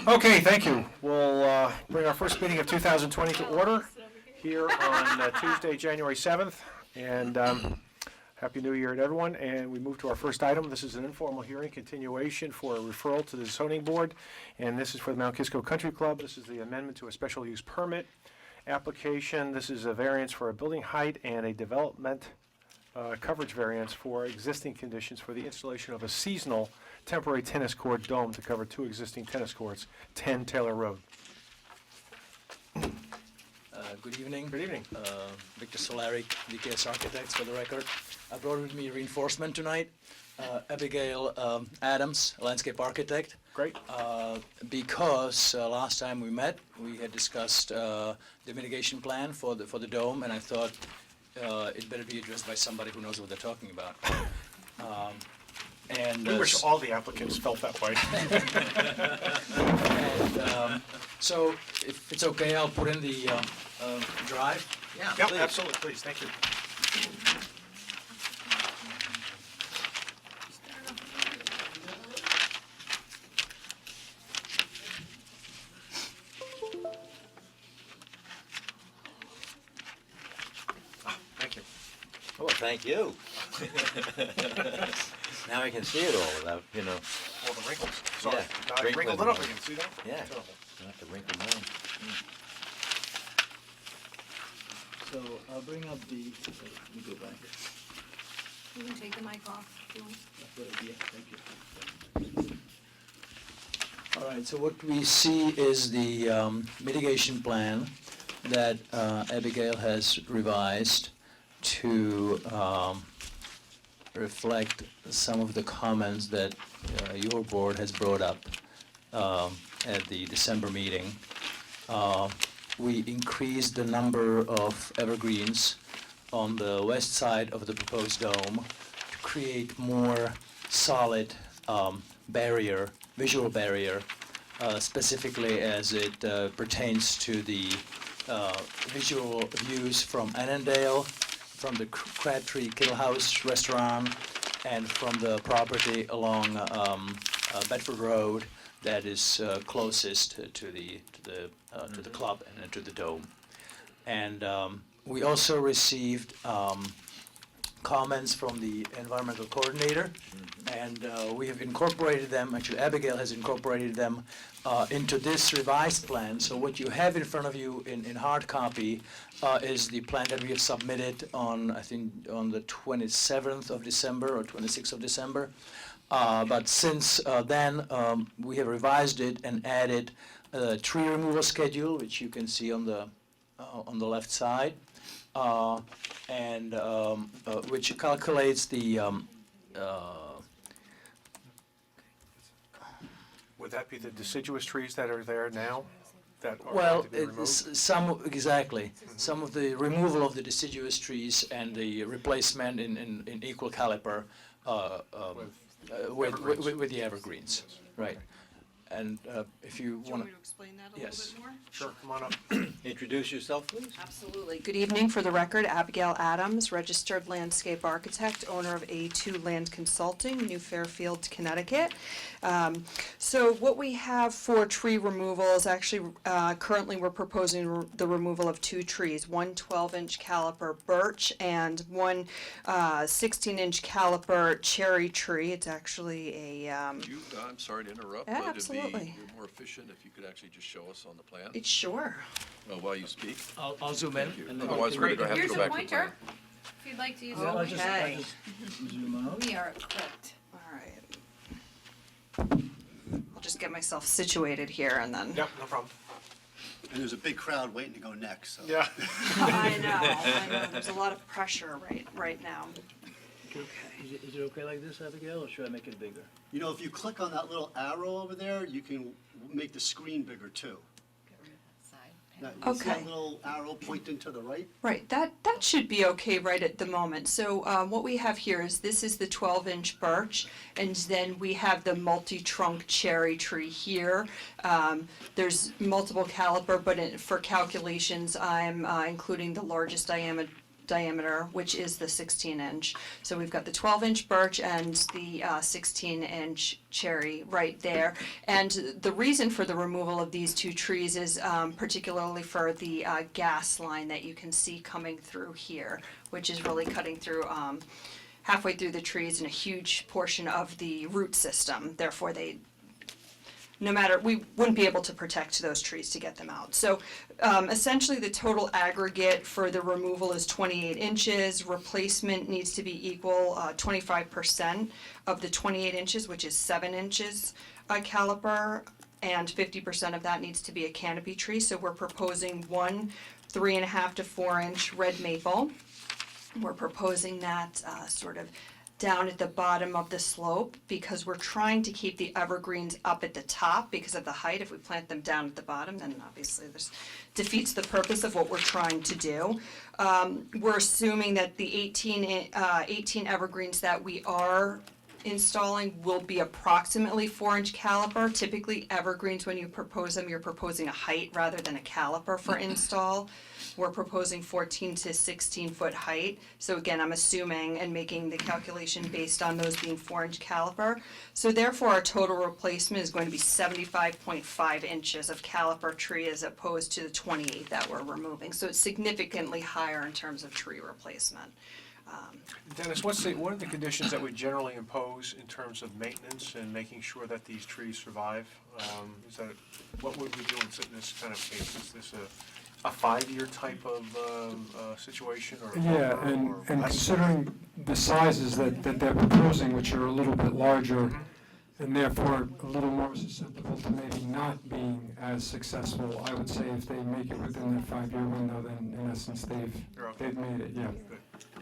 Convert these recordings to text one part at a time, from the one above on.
Okay, thank you. We'll bring our first meeting of 2020 to order here on Tuesday, January 7th. And Happy New Year to everyone. And we move to our first item. This is an informal hearing continuation for a referral to the zoning board. And this is for the Mount Kisco Country Club. This is the amendment to a special use permit application. This is a variance for a building height and a development coverage variance for existing conditions for the installation of a seasonal temporary tennis court dome to cover two existing tennis courts, 10 Taylor Road. Good evening. Good evening. Victor Solari, DKS Architects for the record. I brought with me reinforcement tonight. Abigail Adams, landscape architect. Great. Because last time we met, we had discussed the mitigation plan for the dome, and I thought it better be addressed by somebody who knows what they're talking about. We wish all the applicants felt that way. And so, if it's okay, I'll put in the drive. Yeah, yep, please. Absolutely, please, thank you. Thank you. Oh, thank you. Now I can see it all without, All the wrinkles. Sorry. Yeah, No, I wrinkles. wrinkled it up, you can see that? Yeah. Terrible. not to wrinkle mine. So I'll bring up the, let me go back. You can take the mic off if you want. That's a good idea, thank you. All right, so what we see is the mitigation plan that Abigail has revised to reflect some of the comments that your board has brought up at the December meeting. We increased the number of evergreens on the west side of the proposed dome to create more solid barrier, visual barrier, specifically as it pertains to the visual views from Annandale, from the Crabtree Kittle House restaurant, and from the property along Bedford Road that is closest to the club and to the dome. And we also received comments from the environmental coordinator, and we have incorporated them, actually Abigail has incorporated them into this revised plan. So what you have in front of you in hard copy is the plan that we have submitted on, I think, on the 27th of December or 26th of December. But since then, we have revised it and added a tree removal schedule, which you can see on the left side, and which calculates the Would that be the deciduous trees that are there now that are well, going to be removed? some of the removal of the deciduous trees and the replacement in equal caliper with the evergreens, right? And if you Do you want want me to explain that a yes. little bit more? Sure, come on up. Introduce yourself, please. Absolutely. Good evening. For the record, Abigail Adams, registered landscape architect, owner of A2 Land Consulting, New Fairfield, Connecticut. So what we have for tree removal is actually, currently we're proposing the removal of two trees, one 12-inch caliper birch and one 16-inch caliper cherry tree. It's actually a... I'm sorry to interrupt, Yeah, but absolutely. it'd be more efficient if you could actually just show us on the plan Sure. while you speak. I'll zoom in. Thank you. And then Otherwise, we're gonna have to Here's go a back to the pointer, plan. if you'd like to use Yeah, it. I'll just Okay. zoom out. We are equipped. All right. I'll just get myself situated here and then... Yep, no problem. And there's a big crowd waiting to go next, so. Yeah. I know. There's a lot of pressure right now. Is it okay like this, Abigail, or should I make it bigger? You know, if you click on that little arrow over there, you can make the screen bigger too. Get rid of that side Now, panel. you see Okay. that little arrow pointing to the right? Right, that should be okay right at the moment. So what we have here is this is the 12-inch birch, and then we have the multi-trunk cherry tree here. There's multiple caliper, but for calculations, I'm including the largest diameter, which is the 16-inch. So we've got the 12-inch birch and the 16-inch cherry right there. And the reason for the removal of these two trees is particularly for the gas line that you can see coming through here, which is really cutting through halfway through the trees and a huge portion of the root system. Therefore, we wouldn't be able to protect those trees to get them out. So essentially the total aggregate for the removal is 28 inches. Replacement needs to be equal 25% of the 28 inches, which is 7 inches caliper, and 50% of that needs to be a canopy tree. So we're proposing one 3.5 to 4 inch red maple. We're proposing that sort of down at the bottom of the slope because we're trying to keep the evergreens up at the top because of the height. If we plant them down at the bottom, then obviously this defeats the purpose of what we're trying to do. We're assuming that the 18 evergreens that we are installing will be approximately 4-inch caliper. Typically evergreens, when you propose them, you're proposing a height rather than a caliper for install. We're proposing 14 to 16 foot height. So again, I'm assuming and making the calculation based on those being 4-inch caliper. So therefore our total replacement is going to be 75.5 inches of caliper tree as opposed to the 28 that we're removing. So it's significantly higher in terms of tree replacement. Dennis, what are the conditions that we generally impose in terms of maintenance and making sure that these trees survive? What would we do in this kind of case? Is this a 5-year type of situation or Yeah, longer, and or and less? considering the sizes that they're proposing, which are a little bit larger, and therefore a little more susceptible to maybe not being as successful, I would say if they make it within that 5-year window, then in essence they've made it, yeah.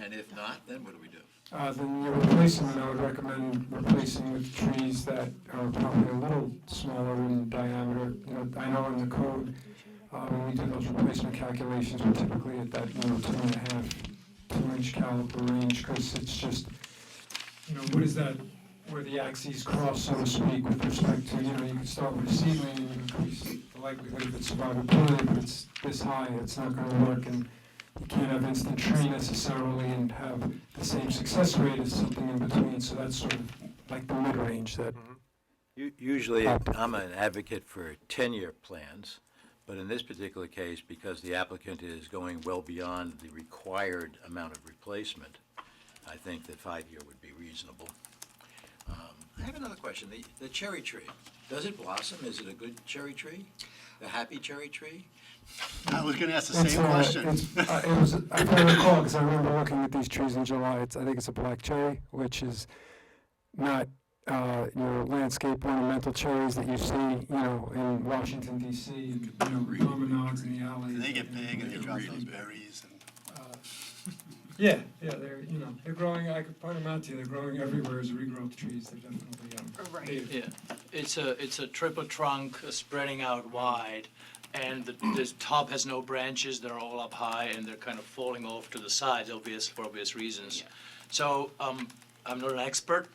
And if not, then what do we do? Then your replacement, I would recommend replacing with trees that are probably a little smaller in diameter. You know, I know in the code, when we do those replacement calculations, we're typically at that 2.5, 2-inch caliper range, because it's just, what is that, where the axes cross, so to speak, with respect to, you can start with a seedling and you increase the likelihood of its survivability, but it's this high, it's not going to work, and you can't have instant tree necessarily and have the same success rate as something in between, so that's sort of like the mid-range that. Usually, I'm an advocate for 10-year plans, but in this particular case, because the applicant is going well beyond the required amount of replacement, I think that 5-year would be reasonable. I have another question. The cherry tree, does it blossom? Is it a good cherry tree? The happy cherry tree? I was gonna ask the same question. It was, if I recall, because I remember looking at these trees in July, I think it's a black cherry, which is not your landscape ornamental cherries that you see, in Washington D.C., promenades in the alleys. They get big and they drop Really those big. berries and. Yeah, they're growing, I could point them out to you, they're growing everywhere as regrowth trees, they're definitely, Right. native. Yeah, it's a triple trunk spreading out wide, and the top has no branches, they're all up high, and they're kind of falling off to the sides, for obvious reasons. Yeah. So, I'm not an expert,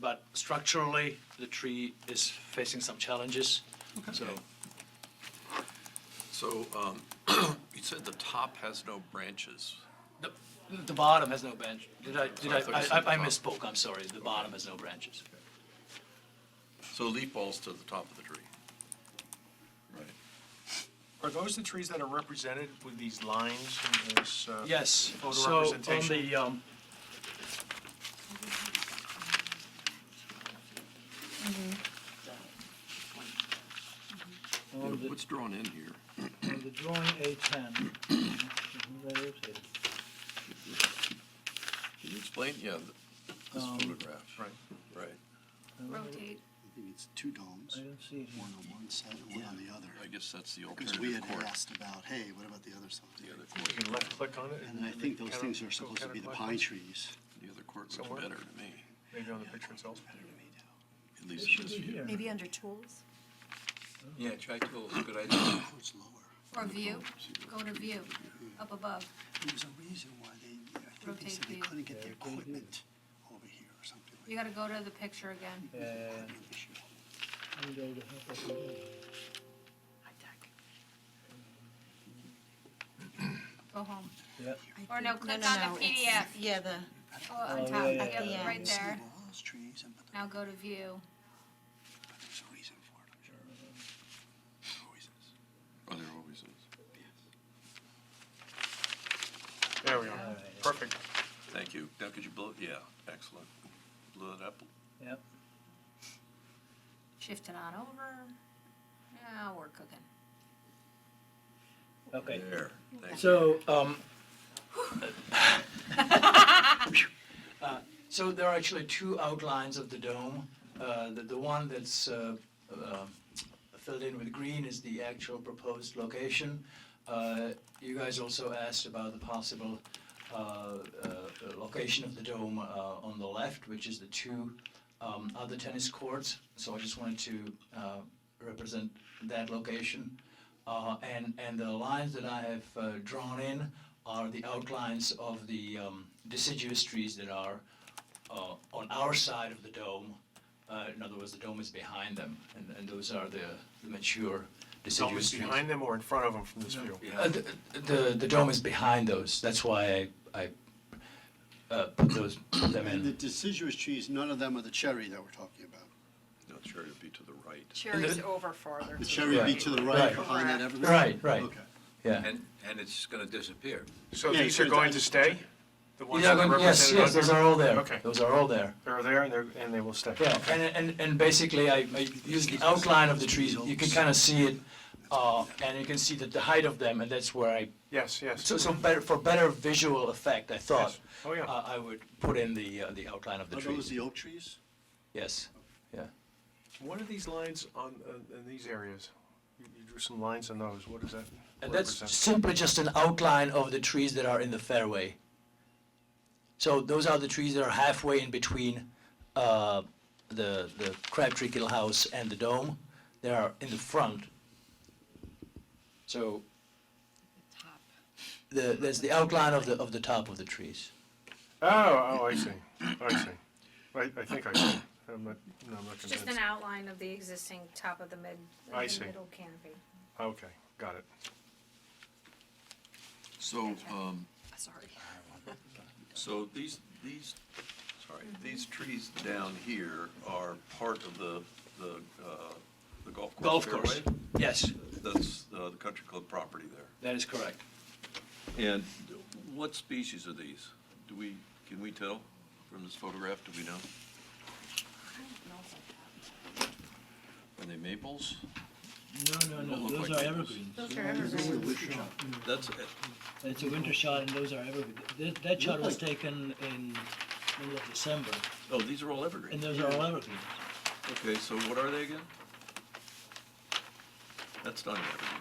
but structurally, the tree is facing some challenges, so. So, you said the top has no branches. The bottom has no branch. I thought you said the I top. misspoke, I'm sorry, the bottom has no branches. So leaf balls to the top of the tree. Right. Are those the trees that are represented with these lines in this Yes, photo so on representation? the, What's drawn in here? on the drawing A10. Can you explain? Yeah, this photograph. Right. Right. Rotate. I think it's two domes, don't see it. one on one side and one on the other. I guess that's the Because we alternative had court. asked about, hey, what about the other side? The other You court, can left click on it? And I think those things are supposed to be the pine trees. the other court looks Somewhere. better to me, Maybe on the picture itself. at least in this view. Maybe under tools Yeah, try tools, good idea. Oh, it's lower. or view. Go to view, up above. There was a reason why I think they Rotate said they view. couldn't get the equipment over here or something like You gotta go to the picture again. that. Go home. Or no, click on the PDF. Yeah, the, Oh, on top, yeah, yep, yeah. right there. Now go to view. Oh, there always is. There we are. Perfect. Thank you. Now, could you blow, yeah, excellent. Blow it up. Yep. Shift it on over. Now we're cooking. Okay. There, thank you. So, so there are actually two outlines of the dome. The one that's filled in with green is the actual proposed location. You guys also asked about the possible location of the dome on the left, which is the two other tennis courts. So I just wanted to represent that location. And the lines that I have drawn in are the outlines of the deciduous trees that are on our side of the dome. In other words, the dome is behind them, and those are the mature Dome deciduous is trees. behind them or in front of them from this view? The dome is behind those. That's why I put them And the in. deciduous trees, none of them are the cherry that we're talking about. No, it's sure to be to the right. Cherry's over farther. The cherry would be to the right, Right. behind that evergreen? Right, right. Okay. Yeah. And it's going to disappear. So Yeah, these are sure, going I- to stay? The ones Yeah, that are yes, represented yes, those under? are all there. Okay. Those are all there. They're there and they will stay. Yeah, and basically I use the outline of the trees. You can kind of see it, and you can see that the height of them, and that's where I, Yes, yes. so better, for better visual effect, I thought Yes. Oh, yeah. I would put in the outline of the Are those trees. the oak trees? Yes, yeah. What are these lines on, in these areas? You drew some lines on those. What is that? And that's represent? simply just an outline of the trees that are in the fairway. So those are the trees that are halfway in between the Crabtree Kittle House and the dome. They are in the front. So there's the outline of the top of the trees. Oh, I see. I see. I think I see. I'm not It's just convinced. an outline of the existing top of the I see. middle canopy. Okay, got it. So, Sorry. so these trees down here are part of the golf course Golf course. fairway? Yes, That's the country club property there. that is correct. And what species are these? Can we tell from this photograph, do we know? Are they maples? No, Don't no, look those like are maples. evergreens. Those are evergreens. That's it. It's a winter shot and those are evergreens. That shot was taken in middle of December Oh, these are all and evergreen. those are all evergreens. Okay, so what are they again? That's not an evergreen.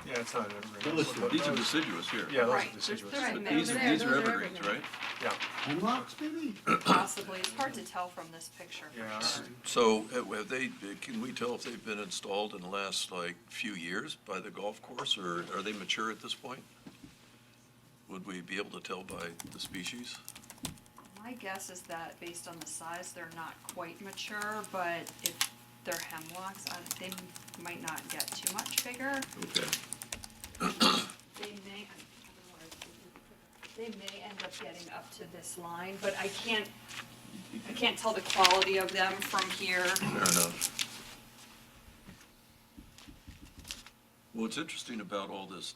Yeah, it's not evergreen. These are deciduous here. Yeah, those are Right. deciduous. Right, But over these there, these those are are evergreens, evergreen. right? Yeah, Hemlocks, maybe? Possibly. It's hard to tell from this picture. yeah. So have they, can we tell if they've been installed in the last, like, few years by the golf course, or are they mature at this point? Would we be able to tell by the species? My guess is that based on the size, they're not quite mature, but if they're hemlocks, they might not get too much bigger. Okay. They may end up getting up to this line, but I can't tell the quality of them from here. Fair enough. What's interesting about all this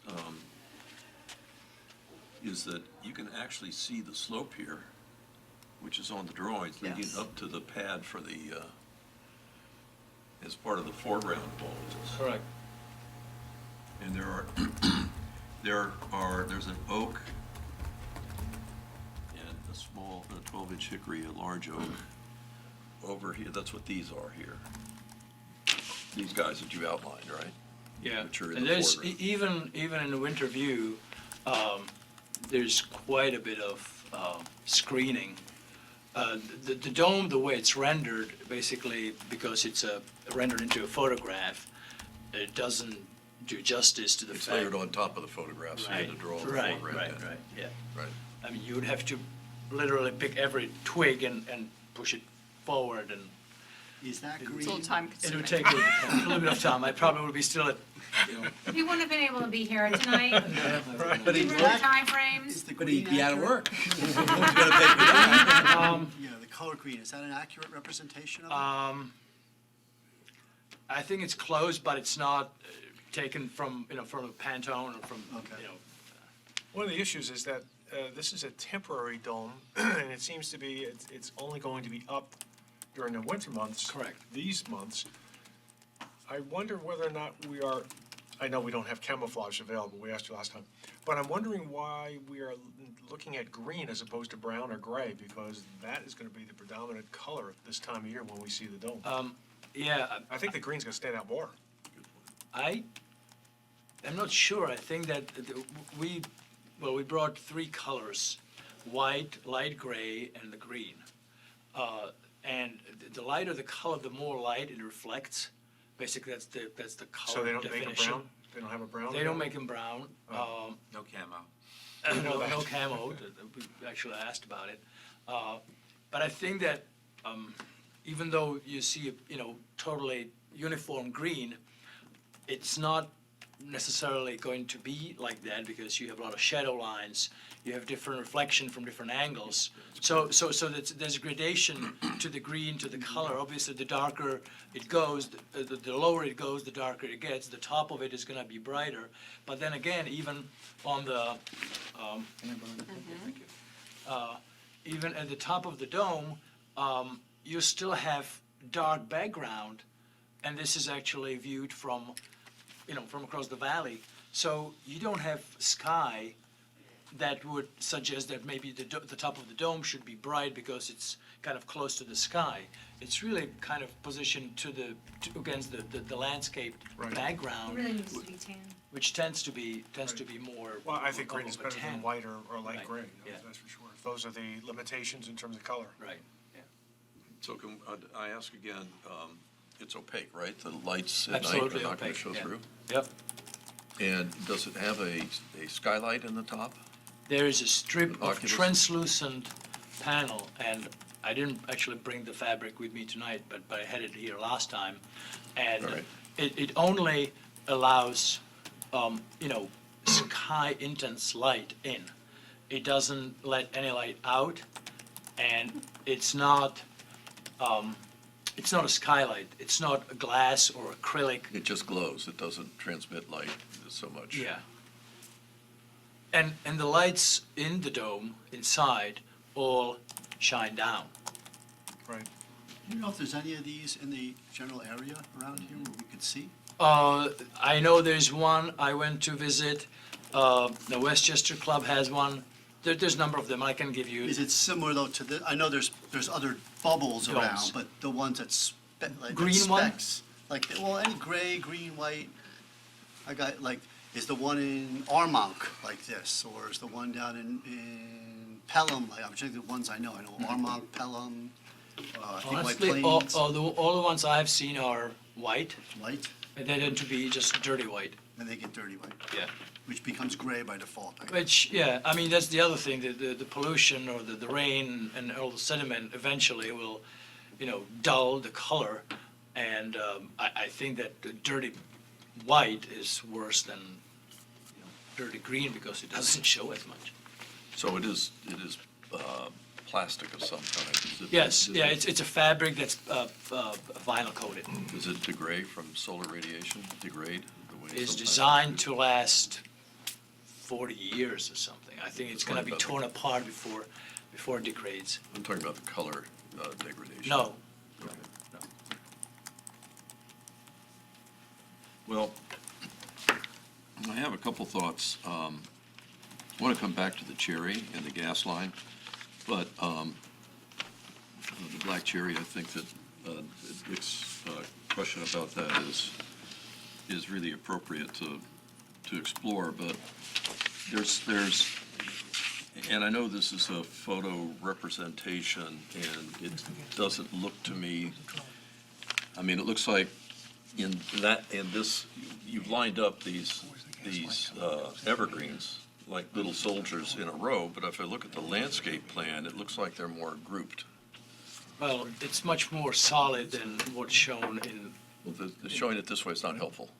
is that you can actually see the slope here, which is on the drawings, leading Yes. up to the pad for the, as part of the foreground walls. Correct. And there's an oak and a small, a 12-inch hickory, a large oak over here. That's what these are here. These guys that you outlined, right? Yeah, Which are in and the there's, foreground. even in the winter view, there's quite a bit of screening. The dome, the way it's rendered, basically, because it's rendered into a photograph, it doesn't do justice to the It's fact. layered on top of the photograph, so you had to draw the Right, foreground right, in. right, yeah. Right. I mean, you would have to literally pick every twig and push it forward, and Is that It's a little green? time It would consuming. take a little bit of time. I probably would be still at, He wouldn't have been able to be here tonight. But Given the timeframes. Is the But green he'd be out of accurate? work. He's gonna pay for that. Yeah, the color green, is that an accurate representation of it? I think it's close, but it's not taken from, from a Pantone or from, Okay. One of the issues is that this is a temporary dome, and it seems to be, it's only going to be up during the winter months. Correct. These months. I wonder whether or not we are, I know we don't have camouflage available, we asked you last time, but I'm wondering why we are looking at green as opposed to brown or gray, because that is going to be the predominant color at this time of year when we see the dome. Yeah, I think the green's going to stand out more. I'm not sure. I think that we brought three colors: white, light gray, and the green. And the lighter the color, the more light it reflects. Basically, that's the color So they don't make definition. them brown? They don't have a brown? They don't make them brown. No camo. No, that. no camo. We actually asked about it. But I think that even though you see, totally uniform green, it's not necessarily going to be like that because you have a lot of shadow lines. You have different reflection from different angles. So there's gradation to the green, to the color. Obviously, the darker it goes, the lower it goes, the darker it gets. The top of it is going to be brighter. But then again, even on the, even at the top of the dome, you still have dark background, and this is actually viewed from, from across the valley. So you don't have sky that would suggest that maybe the top of the dome should be bright because it's kind of close to the sky. It's really kind of positioned against the landscape Right. It background, really needs to be tan. which tends to be more. Well, I think green of is a better than tan. white or light Right, gray, yeah. that's for sure. Those are the limitations in terms of color. Right. Yeah. So can I ask again, it's opaque, right? The lights at night are Absolutely not going opaque, to show yeah. through? Yep. And does it have a skylight in the top? There is a strip of Oculus. translucent panel, and I didn't actually bring the fabric with me tonight, but I had it here last time. And All right. it only allows, sky intense light in. It doesn't let any light out, and it's not a skylight. It's not a glass or acrylic. It just glows, it doesn't transmit light so much? Yeah. And the lights in the dome inside all shine down. Right. Do you know if there's any of these in the general area around here where we could see? I know there's one I went to visit. The Westchester Club has one. There's a number of them. I can give you. Is it similar though to the, I know there's other bubbles Domes. around, but the ones that like Green that one? specs, like, well, any gray, green, white, I got, like, is the one in Armonk like this, or is the one down in Pelham, like, I'm checking the ones I know Armonk, Pelham, I think White Honestly, Plains, all the ones I've seen are white, white, and they tend to be just dirty white. and they get dirty white, Yeah. which becomes gray by default, I guess. Which, yeah, I mean, that's the other thing, the pollution or the rain and all the sediment eventually will, dull the color. And I think that the dirty white is worse than dirty green because it doesn't show as much. So it is plastic of some kind? Is it- Yes, is yeah, it- it's a fabric that's vinyl coated. Does it degrade from solar radiation, degrade the way? It's sometimes- designed to last 40 years or something. I think it's gonna be Right, but- torn apart before it degrades. I'm talking about the color degradation. No, Okay. Well, I have a couple thoughts. I want to come back to the cherry and the gas line, but the black cherry, I think that Dick's question about that is really appropriate to explore, but there's, and I know this is a photo representation, and it doesn't look to me, I mean, it looks like in this, you've lined up these evergreens like little soldiers in a row, but if I look at the landscape plan, it looks like they're more grouped. Well, it's much more solid than what's shown in, Well, showing it this way is not helpful.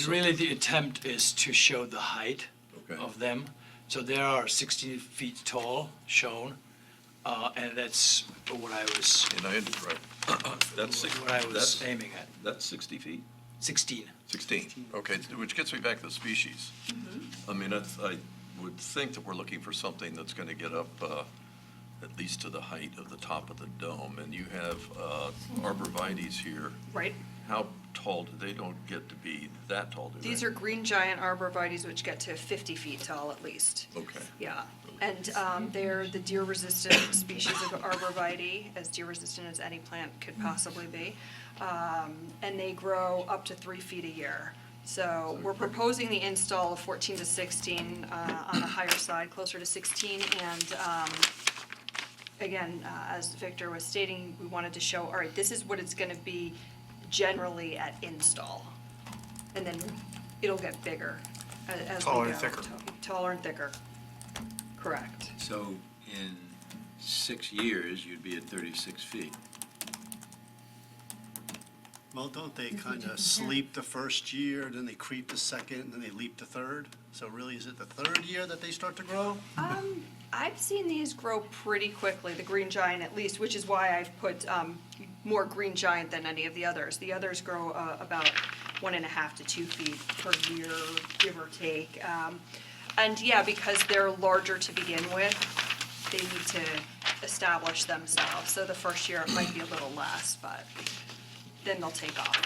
really the attempt is to show the height Okay. of them. So they are 16 feet tall shown, and that's what I was, And right, that's what I was aiming at, that's 60 feet? 16. 16, okay, which gets me back to the species. I mean, I would think that we're looking for something that's going to get up at least to the height of the top of the dome, and you have arborvitaes here. Right? How tall do they don't get to be that tall, do they? These are green giant arborvitaes, which get to 50 feet tall at least. Okay, Yeah, and they're the deer-resistant species of arborvitae, as deer-resistant as any plant could possibly be. And they grow up to 3 feet a year. So we're proposing the install of 14 to 16 on the higher side, closer to 16. And again, as Victor was stating, we wanted to show, all right, this is what it's gonna be generally at install. And then it'll get bigger as we go. Taller and thicker. Taller and thicker, correct. So in 6 years, you'd be at 36 feet. Well, don't they kind of sleep the first year, then they creep the second, and then they leap the third? So really, is it the third year that they start to grow? I've seen these grow pretty quickly, the green giant at least, which is why I've put more green giant than any of the others. The others grow about 1.5 to 2 feet per year, give or take. And yeah, because they're larger to begin with, they need to establish themselves. So the first year it might be a little less, but then they'll take off.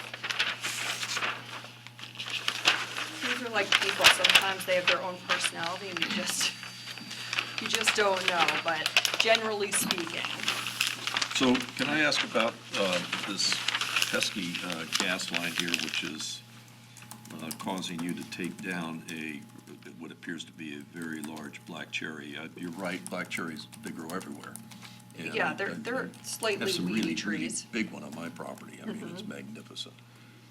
These are like people, sometimes they have their own personality and you just don't know, but generally speaking. so can I ask about this pesky gas line here, which is causing you to take down what appears to be a very large black cherry? You're right, black cherries, they grow everywhere. And Yeah, I- they're I slightly have some weedy really trees. big one on my property. I mean, it's magnificent.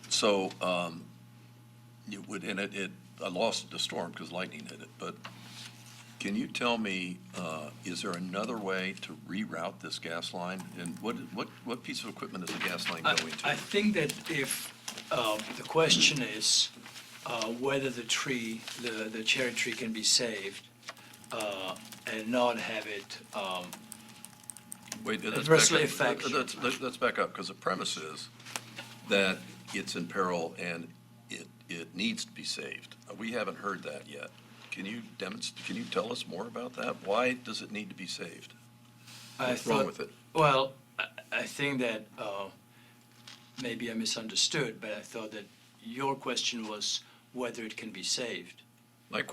So, you would, and I lost it to storm because lightning hit it, but can you tell me, is there another way to reroute this gas line? And what piece of equipment is the gas line going I to? think that if, the question is whether the tree, the cherry tree can be saved and not have it, Wait, let's adversely back up. affect- Let's back up, because the premise is that it's in peril and it needs to be saved. We haven't heard that yet. Can you tell us more about that? Why does it need to be saved? I What's wrong thought, with it? well, I think that maybe I misunderstood, but I thought that your question was whether it can be saved. Like,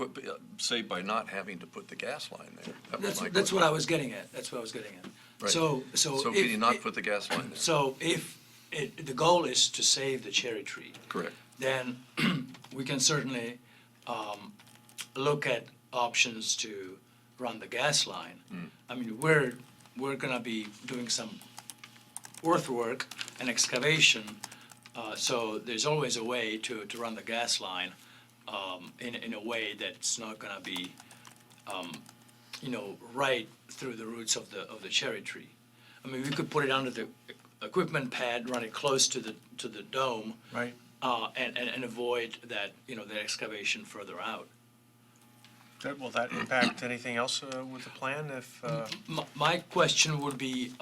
saved by not having to put the gas line there. That was my That's what question. I was getting at, that's what I was getting at. Right. So So if can you not put the gas line there? So if the goal is to save the cherry tree, Correct. then we can certainly look at options to run the gas line. I mean, we're gonna be doing some earthwork and excavation, so there's always a way to run the gas line in a way that's not gonna be, right through the roots of the cherry tree. I mean, we could put it under the equipment pad, run it close to the dome, Right. and avoid that, the excavation further out. Will that impact anything else with the plan if, My question would be,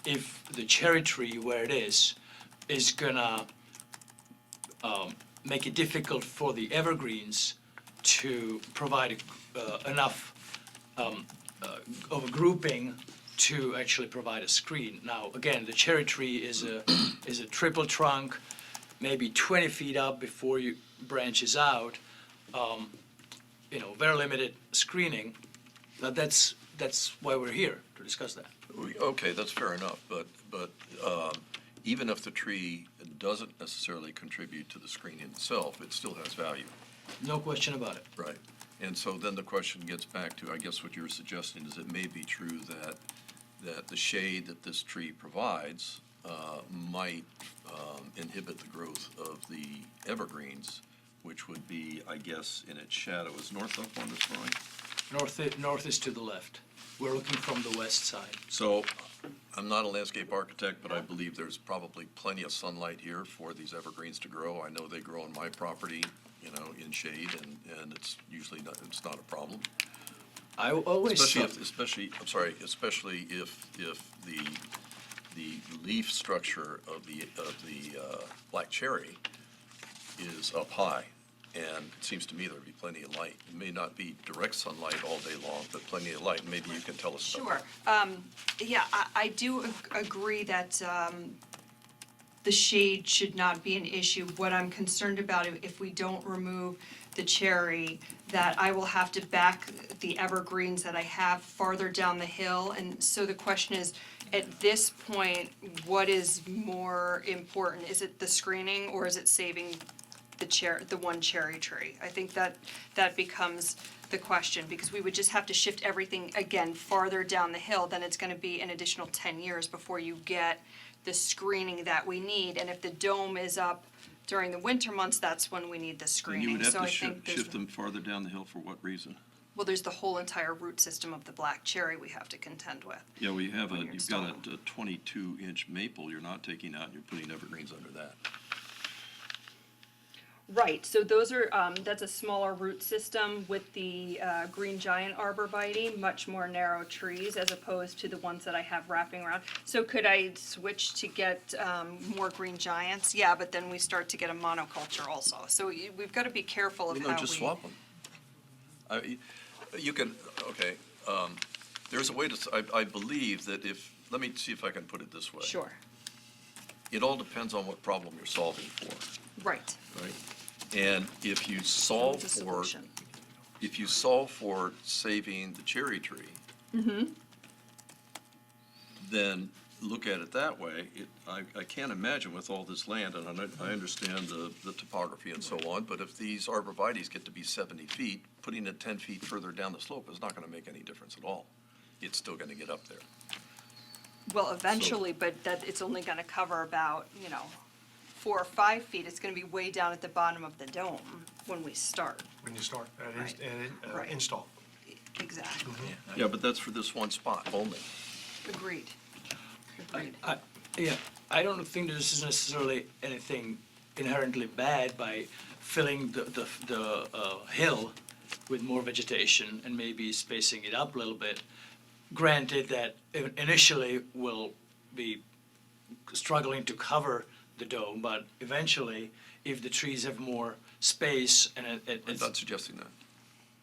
if the cherry tree where it is gonna make it difficult for the evergreens to provide enough of a grouping to actually provide a screen. Now, again, the cherry tree is a triple trunk, maybe 20 feet up before you branches out. Very limited screening, but that's why we're here, to discuss that. Okay, that's fair enough, but even if the tree doesn't necessarily contribute to the screen itself, it still has value. No question about it. Right. And so then the question gets back to, I guess what you're suggesting is it may be true that the shade that this tree provides might inhibit the growth of the evergreens, which would be, I guess, in its shadow. Is north up on this drawing? North is to the left. We're looking from the west side. So I'm not a landscape architect, but I believe there's probably plenty of sunlight here for these evergreens to grow. I know they grow on my property, in shade, and it's usually not, it's not a problem. I always Especially if the leaf structure of the black cherry is up high. And it seems to me there'd be plenty of light. It may not be direct sunlight all day long, but plenty of light. Maybe you can tell us about Sure. Yeah, I do agree that the shade should not be an issue. What I'm concerned about, if we don't remove the cherry, that I will have to back the evergreens that I have farther down the hill. And so the question is, at this point, what is more important? Is it the screening or is it saving the one cherry tree? I think that becomes the question, because we would just have to shift everything again farther down the hill, then it's gonna be an additional 10 years before you get the screening that we need. And if the dome is up during the winter months, that's when we need the And you screening. would have So to I think there's, shift them farther down the hill for what reason? well, there's the whole entire root system of the black cherry we have to contend with. Yeah, well, When you're you've got installing. a 22-inch maple you're not taking out, and you're putting evergreens under that. Right, so those are, that's a smaller root system with the green giant arborvitae, much more narrow trees as opposed to the ones that I have wrapping around. So could I switch to get more green giants? Yeah, but then we start to get a monoculture also. So we've got to be careful of Well, how no, just we. swap them. You can, okay, there's a way to, I believe that let me see if I can put it this way. Sure, It all depends on what problem you're solving for, right. right? And if you solve It's a for, solution. saving the cherry tree, then look at it that way. I can't imagine with all this land, and I understand the topography and so on, but if these arborvitaes get to be 70 feet, putting it 10 feet further down the slope is not going to make any difference at all. It's still going to get up there. Well, eventually, but that, it's only gonna cover about, 4 or 5 feet. It's gonna be way down at the bottom of the dome when we start. When you start Right. Right. install. Exactly. Yeah, but that's for this one spot only. Agreed. Agreed. I don't think this is necessarily anything inherently bad by filling the hill with more vegetation and maybe spacing it up a little bit. Granted that initially we'll be struggling to cover the dome, but eventually, if the trees have more space and I'm it's. not suggesting that.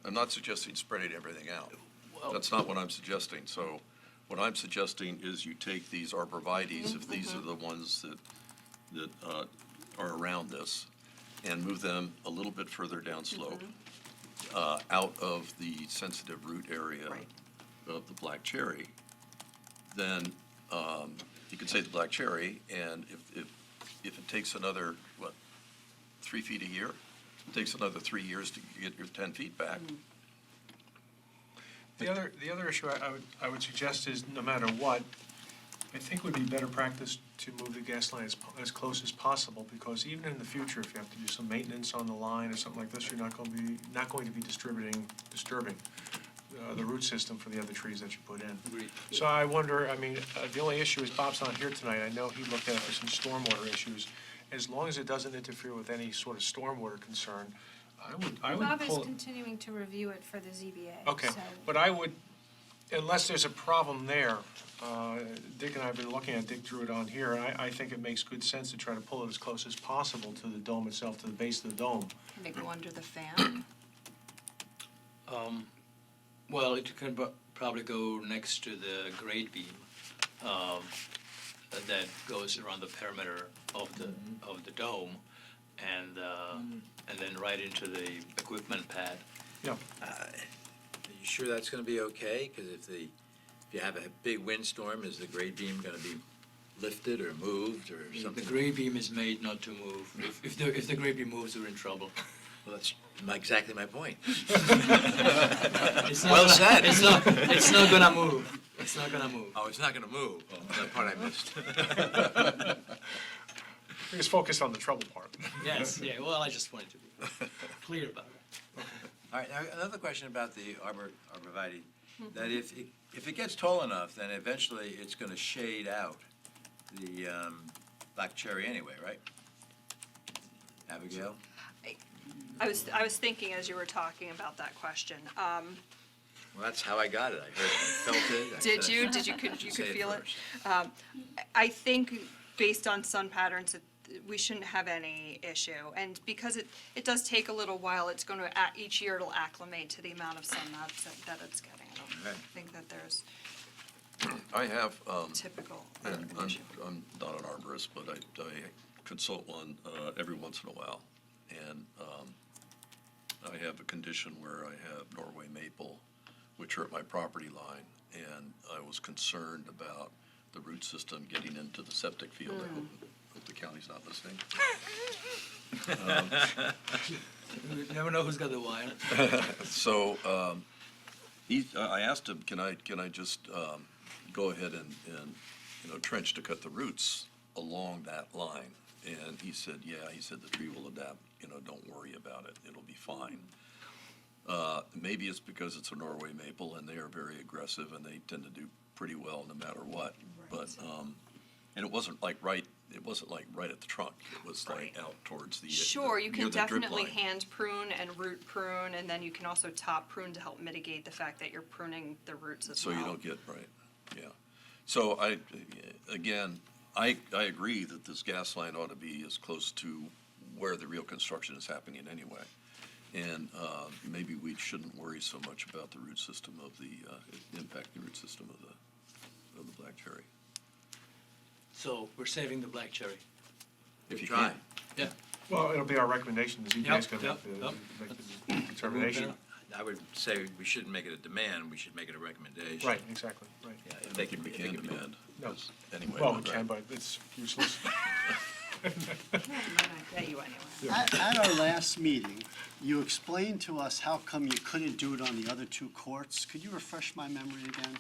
I'm not suggesting spreading everything out. Well- That's not what I'm suggesting. So what I'm suggesting is you take these arborvitaes, if these are the ones that are around this, and move them a little bit further down slope, out of the sensitive root area Right. of the black cherry, then you could say the black cherry, and if it takes another, 3 feet a year? It takes another 3 years to get your 10 feet back. The other issue I would suggest is, no matter what, I think it would be better practice to move the gas line as close as possible, because even in the future, if you have to do some maintenance on the line or something like this, you're not going to be disturbing the root system for the other trees that you put in. Agreed. So I wonder, the only issue is Bob's not here tonight. I know he looked at some stormwater issues. As long as it doesn't interfere with any sort of stormwater concern, I would Bob is pull. continuing to review it for the ZBA. Okay, so- but I would, unless there's a problem there, Dick and I have been looking at, Dick drew it on here, and I think it makes good sense to try to pull it as close as possible to the dome itself, to the base of the dome. Can it go under the fan? Well, it can probably go next to the grade beam that goes around the perimeter of the dome, and then right into the equipment pad. Yeah, Are you sure that's gonna be okay? Because if you have a big windstorm, is the grade beam gonna be lifted or moved or The something? grade beam is made not to move. If the grade beam moves, we're in trouble. Well, that's exactly my point. It's not Well gonna- said. It's not gonna move. It's not gonna move. Oh, it's not gonna move. That part I missed. we just focus on the trouble part. Yes, yeah, well, I just wanted to be clear about it. All right, now, another question about the arborvitae. that if it gets tall enough, then eventually it's gonna shade out the black cherry anyway, right? Abigail? I was thinking as you were talking about that question. Well, that's how I got it. I heard it, I felt it. I Did said, you? Did you, could you Say could it feel it? first. I think based on sun patterns, we shouldn't have any issue. And because it does take a little while, it's going to, each year it'll acclimate to the amount of sun that it's getting. I don't Right. think that there's I have, typical and issue. I'm not an arborist, but I consult one every once in a while. And I have a condition where I have Norway maple, which are at my property line, and I was concerned about the root system getting into the septic field. I hope the county's not listening. You never know who's got the wire. So, I asked him, can I just go ahead and trench to cut the roots along that line? And he said, yeah, he said the tree will adapt, don't worry about it, it'll be fine. Maybe it's because it's a Norway maple and they are very aggressive and they tend to do pretty well no matter what. But, and it wasn't like right at the trunk, it was like Right. out towards the. Sure, you near can the drip definitely line. hand prune and root prune, and then you can also top prune to help mitigate the fact that you're pruning the roots as So well. you don't get, right, yeah. So again, I agree that this gas line ought to be as close to where the real construction is happening anyway. And maybe we shouldn't worry so much about the root system of the, impact the root system of the black cherry. So we're saving the black cherry. If you Try. can. Yeah. Well, it'll be our recommendation, the ZBA's Yep, gonna yep, make the determination. I would say we shouldn't make it a demand, we should make it a recommendation. Right, exactly, right. Yeah, if they can, We if they can can be- demand, No. 'cause anyway. Well, we but- can, but it's useless. Yeah, I'm not gonna get you anyway. At our last meeting, you explained to us how come you couldn't do it on the other two courts. Could you refresh my memory again?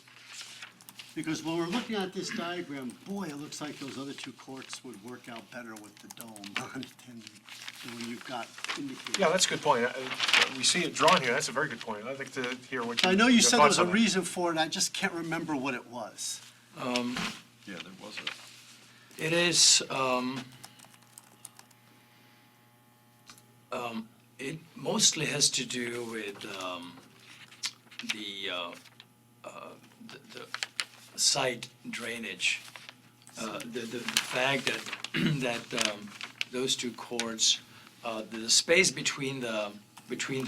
Because when we're looking at this diagram, boy, it looks like those other two courts would work out better with the dome on it than when you've got indicated. Yeah, that's a good point. We see it drawn here, that's a very good point. I'd like to hear what you. I know you your said there was thoughts a on that. reason for it, I just can't remember what it was. Yeah, there was a. It is, it mostly has to do with the site drainage. The fact that those two courts, the space between the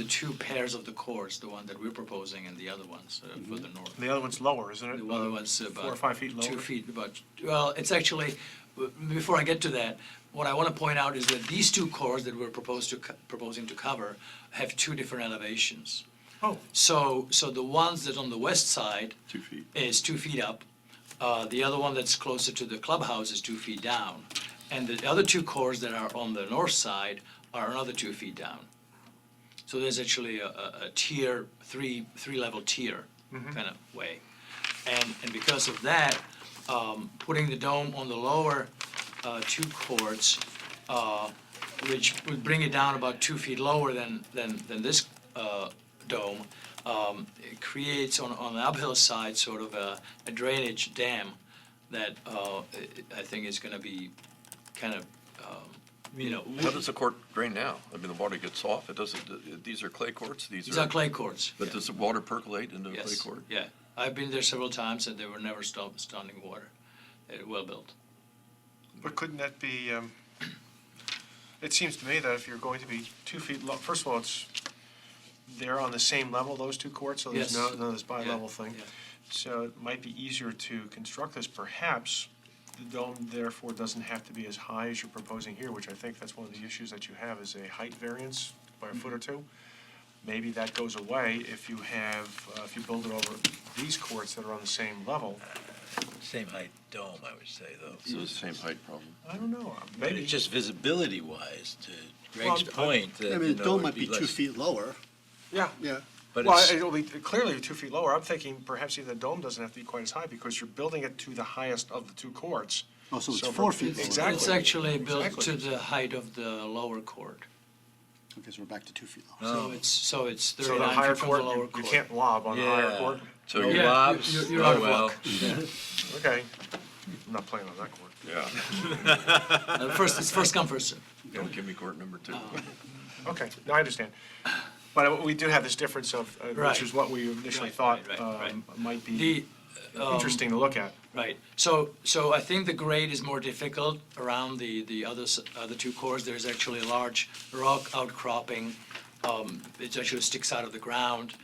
two pairs of the courts, the one that we're proposing and the other ones for the north. The other one's lower, isn't it? The other one's about 4 or 5 feet lower? 2 feet, well, it's actually, before I get to that, what I want to point out is that these two cores that we're proposing to cover have two different elevations. Oh, So the ones that on the west side 2 feet. is 2 feet up. The other one that's closer to the clubhouse is 2 feet down. And the other two cores that are on the north side are another 2 feet down. So there's actually a tier, three-level tier kind of way. And because of that, putting the dome on the lower two courts, which would bring it down about 2 feet lower than this dome, it creates on the uphill side sort of a drainage dam that I think is going to be kind of, How does the court drain now? I mean, the water gets off, it doesn't, these are clay courts? these are clay courts. But yeah. does the water percolate into a clay Yes, court? yeah. I've been there several times and they were never standing water. They're well built. but couldn't that be, it seems to me that if you're going to be 2 feet low, first of all, they're on the same level, those two courts, so there's Yes. no this bi-level Yeah, thing. yeah. So it might be easier to construct this. Perhaps the dome therefore doesn't have to be as high as you're proposing here, which I think that's one of the issues that you have is a height variance by a foot or two. Maybe that goes away if you have, if you build it over these courts that are on the same level. Same height dome, I would say, though. So it's the same height problem. I don't know, But maybe. it's just visibility-wise, to Greg's Well, point, that, I mean, the it'd dome might be 2 less- feet lower, Yeah. yeah. But Well, it's, it'll be clearly 2 feet lower. I'm thinking perhaps even the dome doesn't have to be quite as high because you're building it to the highest of the two courts. Oh, so it's So 4 for- feet lower. Exactly. It's actually built Exactly. to the height of the lower court. Okay, so we're back to 2 feet low. So it's So the 39 higher feet from the court, lower you court. can't lob on the higher Yeah. court? So Yeah, your lobs, you're out oh of well. luck. Okay. I'm not playing on that court. Yeah, It's first come, first served. don't give me court number 2. Okay, no, I understand. But we do have this difference of, which Right. is what we initially Right, thought right. might be The, interesting to look at. right, so I think the grade is more difficult around the other two cores. There's actually a large rock outcropping. It actually sticks out of the ground.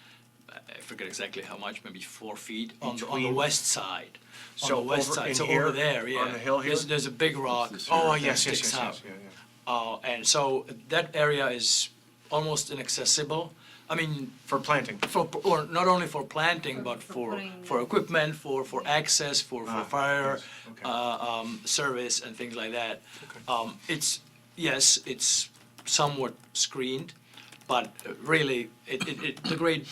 I forget exactly how much, maybe 4 feet on the Between- west side. On So the west over side, in so here, over there, yeah. on the hill here? There's a big rock. Oh, that yes, yes, sticks yes, out. yes, yeah, yeah. And so that area is almost inaccessible. I mean, For planting. or not only for planting, but for putting- equipment, for access, for fire, yes, okay. service and things like that. It's somewhat screened, but really, the grade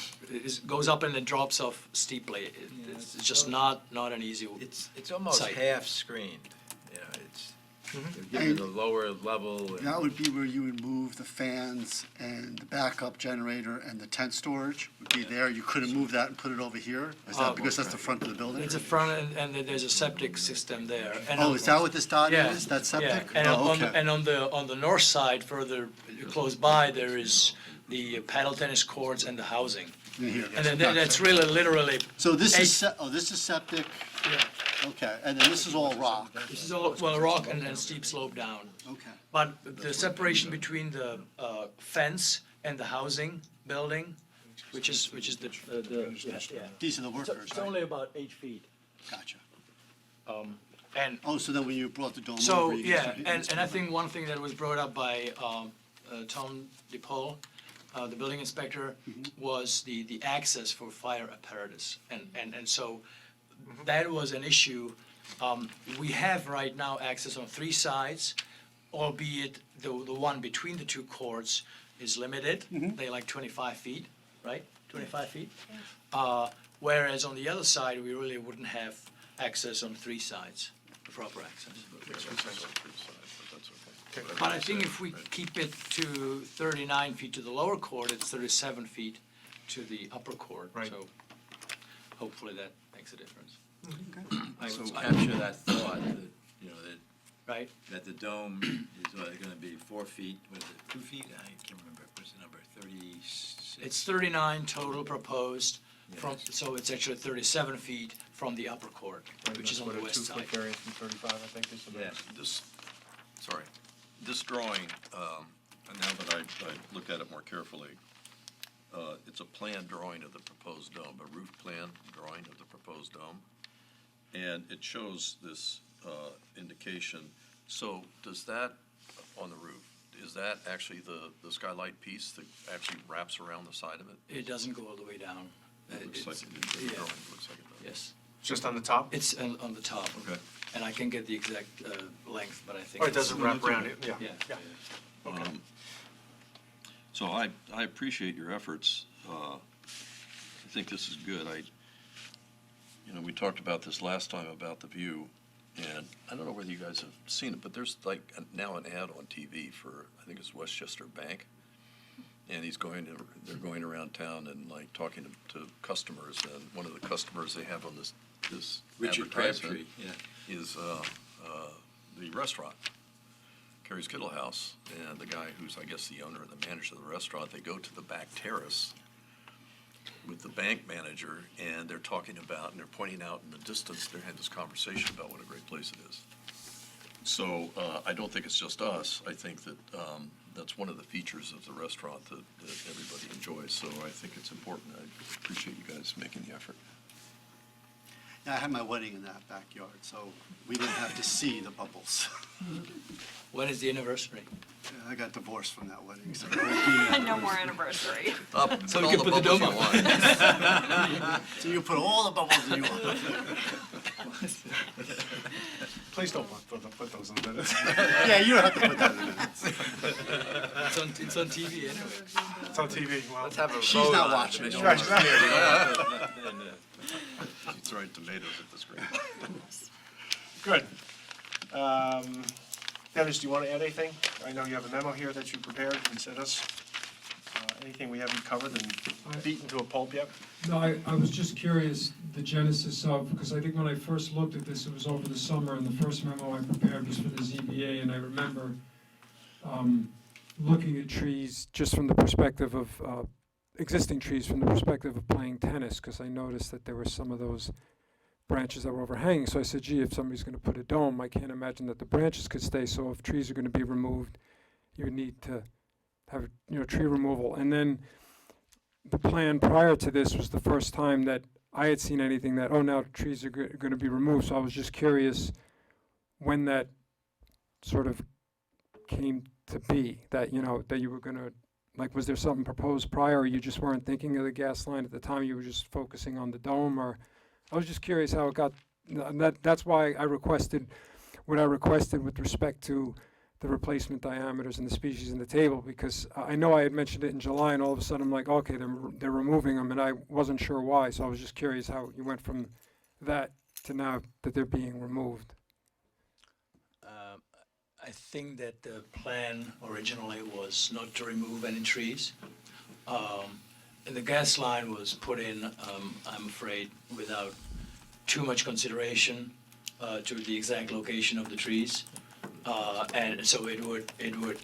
goes up and then drops off steeply. It's just not an easy. It's almost Site. half screened, you know, it's, Mm-hmm. they're given the lower level. and- That would be where you would move the fans and the backup generator and the tent storage would be there. You couldn't move that and put it over here? Is that because that's the front of the building? It's a front and then there's a septic system there. And Oh, on- is that what this dot Yeah, is? That's yeah. septic? And Oh, on okay. on the north side, further close by, there is the paddle tennis courts and the housing. Here. And then that's really literally, So this eight- is, this is septic, yeah, okay, and then this is all rock, this is all, well, rock and steep slope down. okay. But the separation between the fence and the housing building, which is the, yeah. These are the So workers, it's right? only about 8 feet. Gotcha. And Oh, so then when you brought the dome over, so, you yeah, just- and I think one thing that was brought up by Tom DePaul, the building inspector, was the access for fire apparatus. And so that was an issue. We have right now access on 3 sides, albeit the one between the 2 courts is limited. They like 25 feet, right? 25 feet? Whereas on the other side, we really wouldn't have access on 3 sides, proper access. But I think if we keep it to 39 feet to the lower court, it's 37 feet to the upper court. Right. So hopefully that makes a difference, I would capture that thought, that, you know, right? that the dome is gonna be 4 feet, what is it, 2 feet? I can't remember, what's the number, 36? It's 39 total proposed, from, Yes. so it's actually 37 feet from the upper court, which is on the west side. 2-foot variance from 35, I think is the. Yeah. This drawing, and now that I look at it more carefully, it's a plan drawing of the proposed dome, a roof plan drawing of the proposed dome. And it shows this indication. So does that, on the roof, is that actually the skylight piece that actually wraps around the side of it? It doesn't go all the way down. It looks like, It's- the yeah, drawing looks like it does. yes. Just on the top? It's on the top. Okay. And I can get the exact length, but I think. Oh, it it's- doesn't wrap around it, yeah. Yeah. Okay. So I appreciate your efforts. I think this is good. We talked about this last time about the view, and I don't know whether you guys have seen it, but there's like now an ad on TV for, I think it's Westchester Bank. And they're going around town and like talking to customers, and one of the customers they have on this Richard advertisement Crabtree, yeah. is the restaurant, Carrie's Kittle House, and the guy who's, I guess, the owner and the manager of the restaurant, they go to the back terrace with the bank manager, and they're talking about, and they're pointing out in the distance, they had this conversation about what a great place it is. So I don't think it's just us. I think that that's one of the features of the restaurant that everybody enjoys. So I think it's important. I appreciate you guys making the effort. Yeah, I had my wedding in that backyard, so we didn't have to see the bubbles. When is the anniversary? I got divorced from that wedding, so. it won't be, No more anniversary. So we can put the dome up. So you put all the bubbles in you want. Please don't put those in the minutes. Yeah, you don't have to put that in the minutes. It's on TV anyway. It's on TV, well. Let's have a She's vote not on it. watching. Make She's sure not- it's- He's throwing tomatoes at the screen. Good. Dennis, do you want to add anything? I know you have a memo here that you prepared and sent us. anything we haven't covered and beaten to a pulp yet? No, I was just curious, the genesis of, because I think when I first looked at this, it was over the summer, and the first memo I prepared was for the ZBA, and I remember looking at trees just from the perspective of, existing trees from the perspective of playing tennis, because I noticed that there were some of those branches that were overhanging. So I said, gee, if somebody's going to put a dome, I can't imagine that the branches could stay. So if trees are going to be removed, you would need to have, tree removal. And then the plan prior to this was the first time that I had seen anything that, oh, now trees are going to be removed. So I was just curious when that sort of came to be, that, that you were going to, like, was there something proposed prior, or you just weren't thinking of the gas line at the time, you were just focusing on the dome? Or I was just curious how it got, that's why I requested what I requested with respect to the replacement diameters and the species in the table, because I know I had mentioned it in July, and all of a sudden I'm like, okay, they're removing them, and I wasn't sure why, so I was just curious how you went from that to now that they're being removed. I think that the plan originally was not to remove any trees. And the gas line was put in, I'm afraid, without too much consideration to the exact location of the trees. And so it would, it would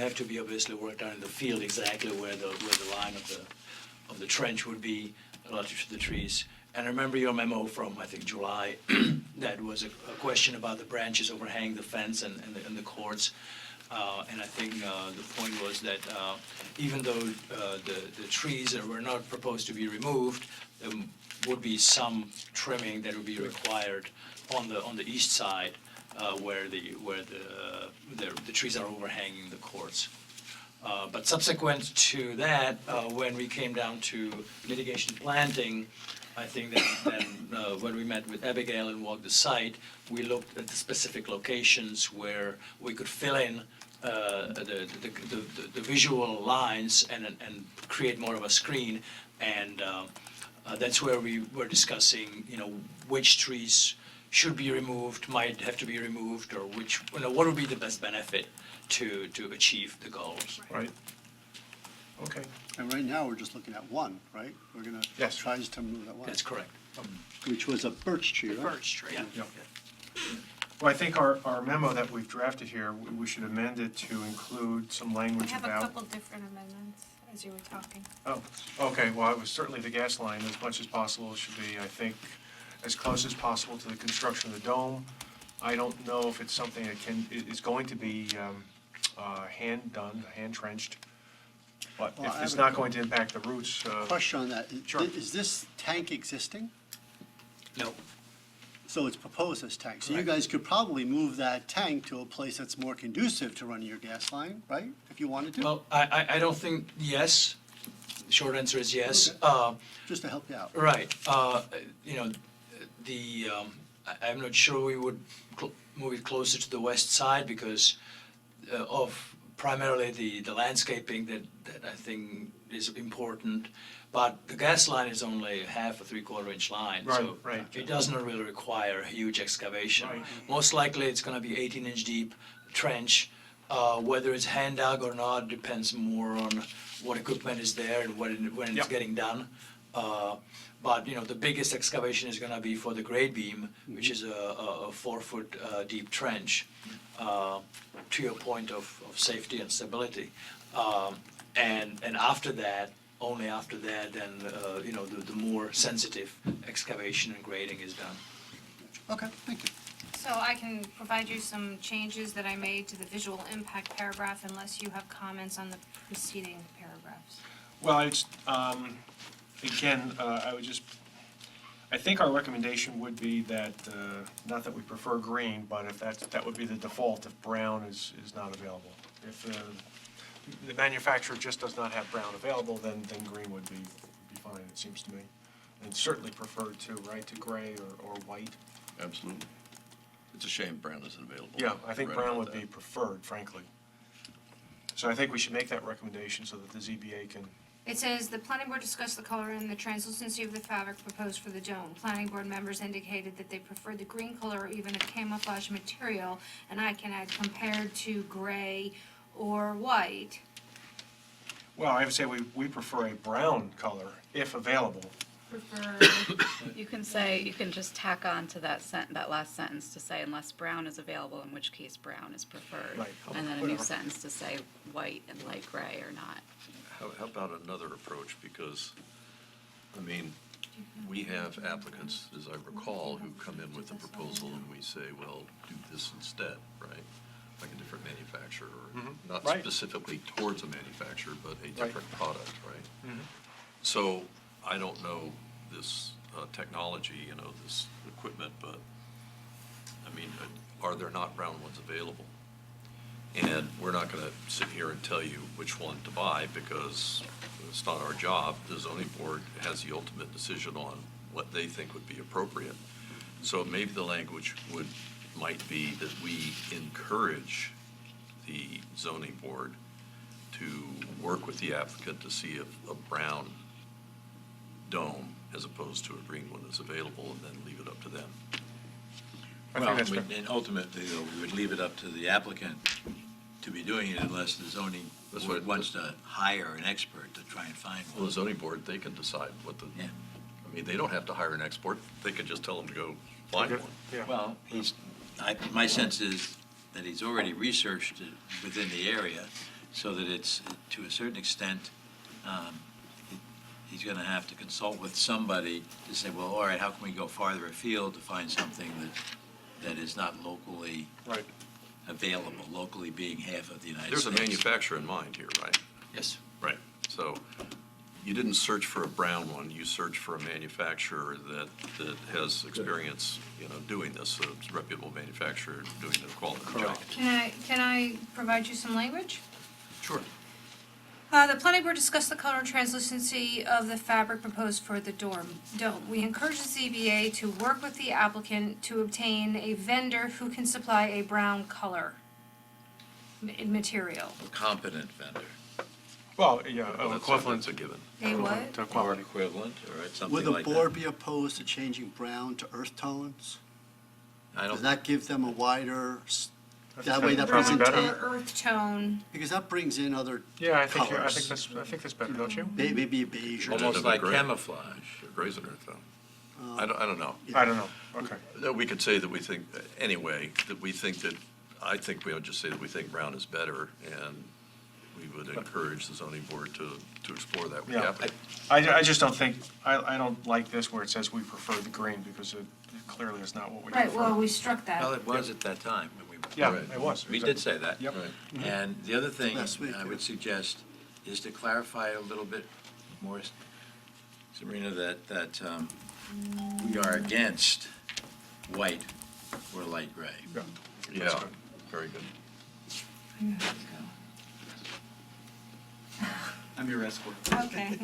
have to be obviously worked out in the field exactly where the line of the trench would be relative to the trees. And I remember your memo from, I think, July, that was a question about the branches overhanging the fence and the cords. And I think the point was that even though the trees that were not proposed to be removed, there would be some trimming that would be required on the east side where the trees are overhanging the cords. But subsequent to that, when we came down to mitigation planting, I think that when we met with Abigail and walked the site, we looked at the specific locations where we could fill in the visual lines and create more of a screen. And that's where we were discussing, which trees should be removed, might have to be removed, or which, what would be the best benefit to achieve the goals. Right. Okay. And right now, we're just looking at one, right? We're gonna Yes. try to remove that one. That's correct. Which was a birch tree, right? Birch tree. Yeah. Well, I think our memo that we've drafted here, we should amend it to include some I language have a about. couple different amendments as you were talking. Oh, okay, well, it was certainly the gas line, as much as possible, should be, I think, as close as possible to the construction of the dome. I don't know if it's something that is going to be hand done, hand trenched, but Well, I if have it's a not going to impact the roots. Question on that. Sure. Is this tank existing? No. So it's proposed as tank. So you Correct. guys could probably move that tank to a place that's more conducive to running your gas line, right? If you wanted to? Well, I don't think, yes. The short answer is yes. Just to help you out. Right. I'm not sure we would move it closer to the west side because of primarily the landscaping that I think is important. But the gas line is only half a 3/4 inch line. Right, So right. it does not really require a huge excavation. Right. Most likely it's going to be 18-inch deep trench. Whether it's hand dug or not depends more on what equipment is there and when it's Yep. getting done. But the biggest excavation is going to be for the grade beam, which is a 4-foot deep trench, to your point of safety and stability. And after that, only after that, then the more sensitive excavation and grading is done. Okay, thank you. So I can provide you some changes that I made to the visual impact paragraph unless you have comments on the preceding paragraphs. Well, it's, again, I think our recommendation would be that, not that we prefer green, but if that would be the default if brown is not available. If the manufacturer just does not have brown available, then green would be fine, it seems to me. And certainly preferred to, right, to gray or white. Absolutely. It's a shame brown isn't available. Yeah, I think You're right brown about would be that. preferred, frankly. So I think we should make that recommendation so that the ZBA can. It says, "The planning board discussed the color and the translucency of the fabric proposed for the dome. Planning board members indicated that they preferred the green color or even a camouflage material, and I can add compared to gray or white, Well, I would say we prefer a brown color if available. You can say, you can just tack on to that that last sentence to say unless brown is available, in which case brown is preferred. Right. And then a new Whatever. sentence to say white and light gray or not. How about another approach? Because, I mean, we have applicants, as I recall, who come in with a proposal and we say, well, do this instead, right? Like a different manufacturer, or not Right. specifically towards a manufacturer, but a Right. different product, right? So I don't know this technology, this equipment, but, I mean, are there not brown ones available? And we're not going to sit here and tell you which one to buy because it's not our job. The zoning board has the ultimate decision on what they think would be appropriate. So maybe the language might be that we encourage the zoning board to work with the applicant to see if a brown dome as opposed to a green one is available, and then leave it up to them. I Well, think that's fair. and ultimately, though, we would leave it up to the applicant to be doing it unless the zoning That's board right. wants to hire an expert to try and find Well, the one. zoning board, they can decide what the, Yeah. I mean, they don't have to hire an expert. They could just tell them to go find Okay. one. Yeah. Well, my sense is that he's already researched it within the area, so that it's, to a certain extent, he's gonna have to consult with somebody to say, well, all right, how can we go farther afield to find something that is not locally Right. available, locally being half of the United There's States? a manufacturer in mind here, right? Yes. Right. So you didn't search for a brown one, you searched for a manufacturer that has experience, doing this, a reputable manufacturer doing the quality job. Can I provide you some language? Sure. The planning board discussed the color and translucency of the fabric proposed for the dome. We encourage the ZBA to work with the applicant to obtain a vendor who can supply a brown color material. A competent vendor, Well, yeah, Well, equivalent that's a given. A what? to or quality. equivalent, or something Would the like that. board be opposed to changing brown to earth tones? I Does don't, that give them a wider, I think that way that's that probably brings in, better. Or earth tone. because that brings in other Yeah, I think colors. that's better, don't you? Maybe a beige or. almost It'd be like great. camouflage. Gray's an earth tone. I don't know. I don't know. Okay. No, we could say that we think, anyway, that we think that, I think we would just say that we think brown is better, and we would encourage the zoning board to explore that with the Yeah. applicant. I just don't think, I don't like this where it says we prefer the green, because it clearly is not what we prefer. Right, well, we struck Well, that. it was at that time when we. Yeah, Right. it was. We did say that. Yep. Right. And the other thing Last week, I yeah. would suggest is to clarify a little bit more, Sabrina, that we are against white or light gray. Yeah. Yeah, very good. I'm your escort. Okay.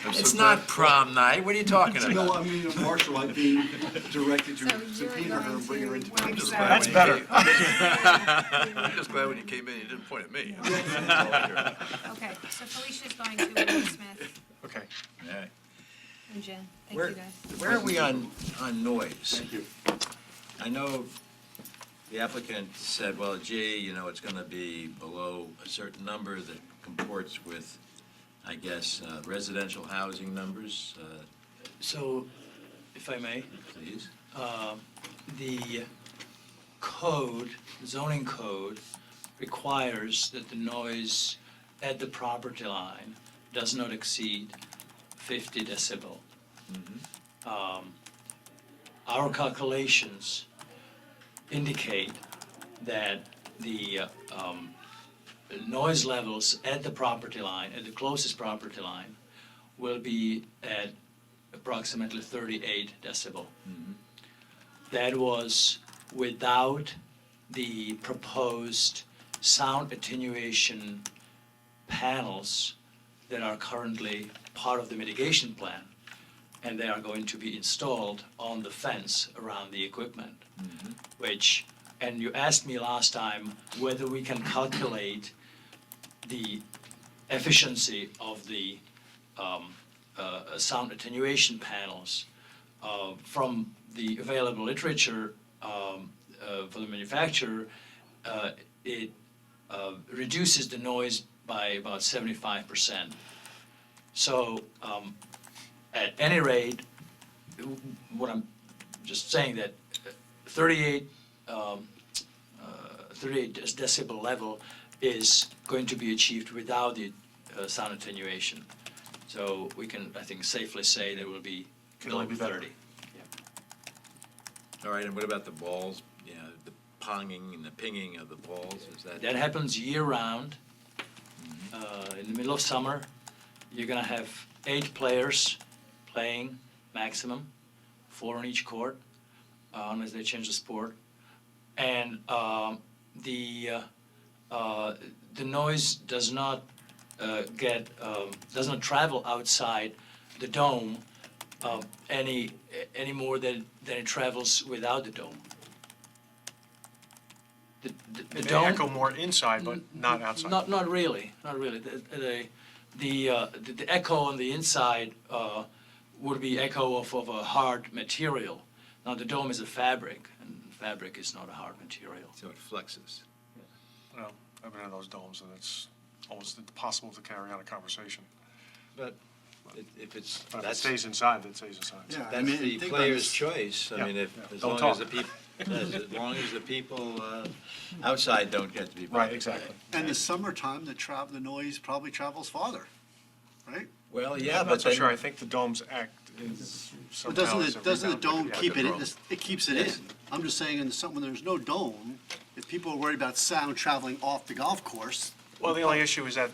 It's not prom night, what are you talking No, about? I mean, a marshal, I'm being directed So to you're subpoena her going and bring her to into. work just that- glad That's when better. you came- I'm just glad when you came in, you didn't point at me. Okay, so Felicia's going to Wordsmith Okay. All right. and Jen. Thank Where, you guys. where are we on noise? Thank you. I know the applicant said, well, gee, it's gonna be below a certain number that comports with, I guess, residential housing numbers, So, if I may, please. the zoning code requires that the noise at the property line does not exceed 50 decibel. Our calculations indicate that the noise levels at the property line, at the closest property line, will be at approximately 38 decibel. That was without the proposed sound attenuation panels that are currently part of the mitigation plan, and they are going to be installed on the fence around the equipment, which, and you asked me last time whether we can calculate the efficiency of the sound attenuation panels from the available literature for the manufacturer. It reduces the noise by about 75%. So at any rate, what I'm just saying that 38 decibel level is going to be achieved without the sound attenuation. So we can, I think, safely say that it will be Can only below be better. 30. All right, and what about the balls, you know, the ponging and the pinging of the balls, is that? That happens year-round. In the middle of summer, you're going to have 8 players playing maximum, 4 on each court, unless they change the sport. And the noise does not does not travel outside the dome any more than it travels without the dome. The They dome echo more inside, but not outside. Not really, not really. The echo on the inside would be echo of a hard material. Now, the dome is a fabric, and fabric is not a hard material. So it flexes. Well, I've been in those domes, and it's almost impossible to carry on a conversation. But if it's, But if it that's, stays inside, it stays inside. Yeah, I that's mean, the think about player's this. choice. I Yeah, mean, yeah. as Don't long as the talk. people, as long as the people outside don't get to be. Right, exactly. And the summertime, the noise probably travels farther, right? Well, yeah, I'm but not so then. sure. I think the dome's act is But somehow. doesn't the dome Yeah, keep good it, role. it keeps it in? I'm just saying, in the summer, when there's no dome, if people are worried about sound traveling off the golf course, Well, the only issue is that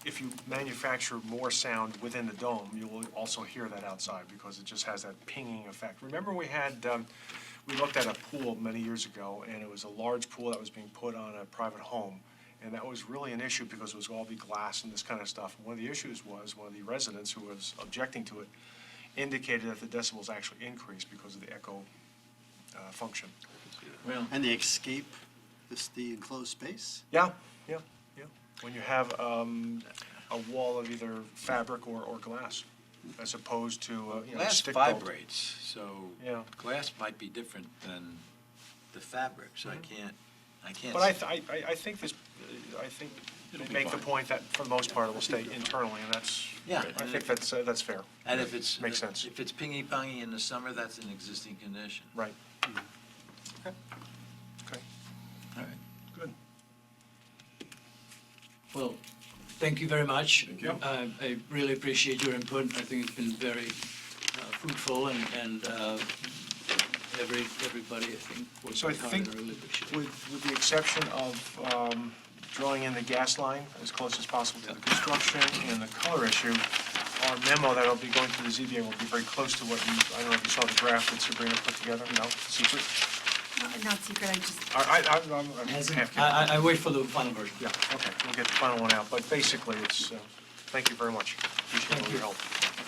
if you manufacture more sound within the dome, you will also hear that outside because it just has that pinging effect. Remember we we looked at a pool many years ago, and it was a large pool that was being put on a private home. And that was really an issue because it was all be glass and this kind of stuff. And one of the issues was, one of the residents who was objecting to it indicated that the decibels actually increased because of the echo function. Well, and they escape the enclosed space? Yeah, yeah, yeah. When you have a wall of either fabric or glass, as opposed to, glass stick built. vibrates, so Yeah. glass might be different than the fabric, so I can't. But I think this, I think you make the point that for the most part it will stay internally, and that's, Yeah. I think that's fair. And if it's. Makes sense. If it's pingy-pongy in the summer, that's an existing condition. Right. Okay. Okay, All right. good. Well, thank you very much. Thank you. I really appreciate your input. I think it's been very fruitful, and everybody, I think, worked So I hard, think and I really appreciate it. with the exception of drawing in the gas line as close as possible to the construction and the color issue, our memo that'll be going to the ZBA will be very close to what you, I don't know if you saw the draft that Sabrina put together, no, secret? Not secret, I just, I'm half kidding. I wait for the final version. Yeah, okay, we'll get the final one out, but basically, it's, thank you very much. Appreciate all your help.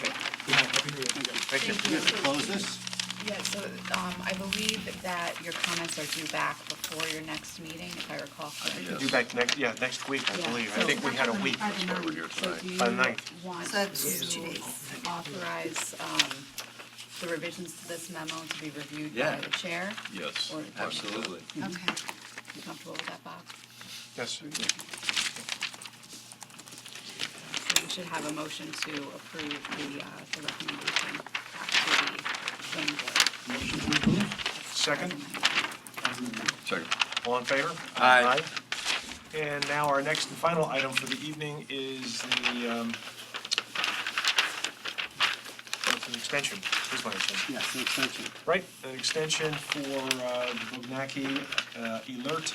Okay. Good night. Happy New Year. Thank you. We have to close this? Yeah, so I believe that your comments are due back before your next meeting, if I recall correctly. Due back next week, I Yeah, believe. I so- think we had a week. by the ninth. So do you By the ninth. want So that's 2 to days. authorize the revisions to this memo to be reviewed Yeah. by the chair? Yes. Or Absolutely. Okay. you comfortable with that, Bob? Yes. So we should have a motion to approve the recommendation to the planning board. Second, Second. all in favor? Aye. And now our next and final item for the evening is it's an extension, here's my extension. Yes, an extension. Right, an extension for the Bognacki Elert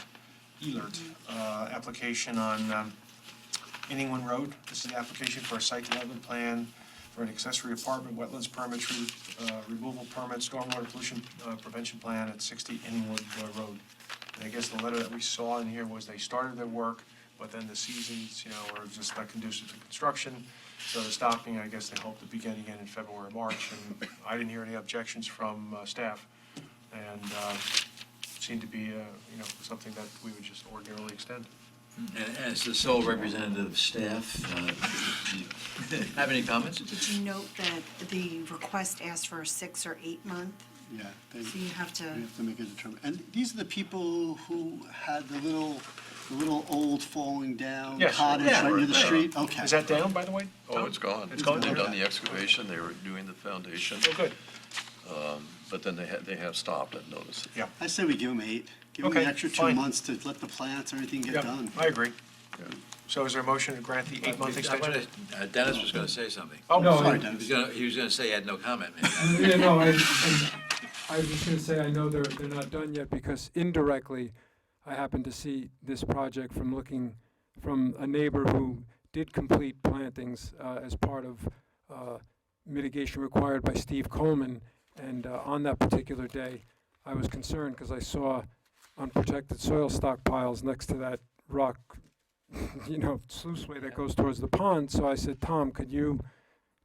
application on Innington Road. This is the application for a site development plan for an accessory apartment, wetlands permit, tree removal permit, stormwater pollution prevention plan at 60 Inningwood Road. And I guess the letter that we saw in here was they started their work, but then the seasons, were just not conducive to construction. So they're stopping, I guess they hope to begin again in February or March. And I didn't hear any objections from staff. And seemed to be, something that we would just ordinarily extend. And as the sole representative of staff, have any comments? Did you note that the request asked for a 6 or 8 month? Yeah. So you have to, We have to make a determination. And these are the people who had the little The little old falling down Yes. cottage Yeah. right near the street? Okay. Is that down, by the way? Oh, it's gone. It's gone? They've done the excavation, they were doing the foundation, Oh, good. but then they have stopped, I've noticed. Yeah. I say we give them 8. Give them Okay, the extra 2 fine. months to let the plants, everything get Yeah, done. I agree. So is there a motion to grant the 8-month extension? Dennis was going to say something. Oh, No, sorry. Sorry, He Dennis. was going to say he had no comment, maybe. Yeah, no, I was just gonna say, I know they're not done yet, because indirectly, I happened to see this project from looking from a neighbor who did complete plantings as part of mitigation required by Steve Coleman. And on that particular day, I was concerned because I saw unprotected soil stockpiles next to that rock, sluiceway that goes towards the pond. So I said, Tom, could you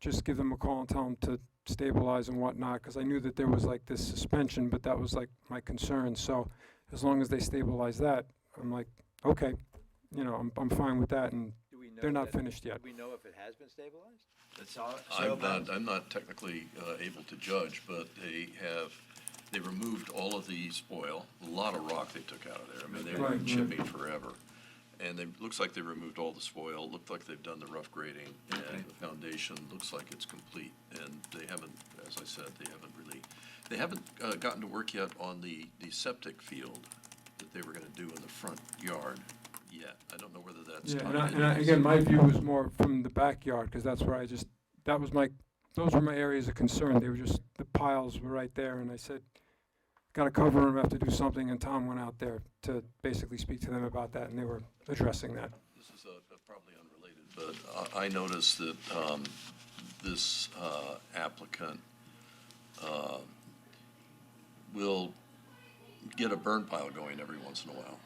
just give them a call and tell them to stabilize and whatnot? Because I knew that there was like this suspension, but that was like my concern. So as long as they stabilize that, I'm like, okay, I'm fine with that. And they're not finished yet. Do we know if it has been stabilized? I'm not technically able to judge, but they removed all of the spoil, a lot of rock they took out of there. I mean, they were Right. chipping forever. And looks like they removed all the spoil, looked like they've done the rough grading, and the foundation looks like it's complete. And they haven't, as I said, they haven't gotten to work yet on the septic field that they were gonna do in the front yard yet. I don't know whether that's Yeah, done. again, my view was more from the backyard, because that's where those were my areas of concern. They were just, the piles were right there, and I said, gotta cover them, have to do something, and Tom went out there to basically speak to them about that, and they were addressing that. This is probably unrelated, but I noticed that this applicant will get a burn pile going every once in a while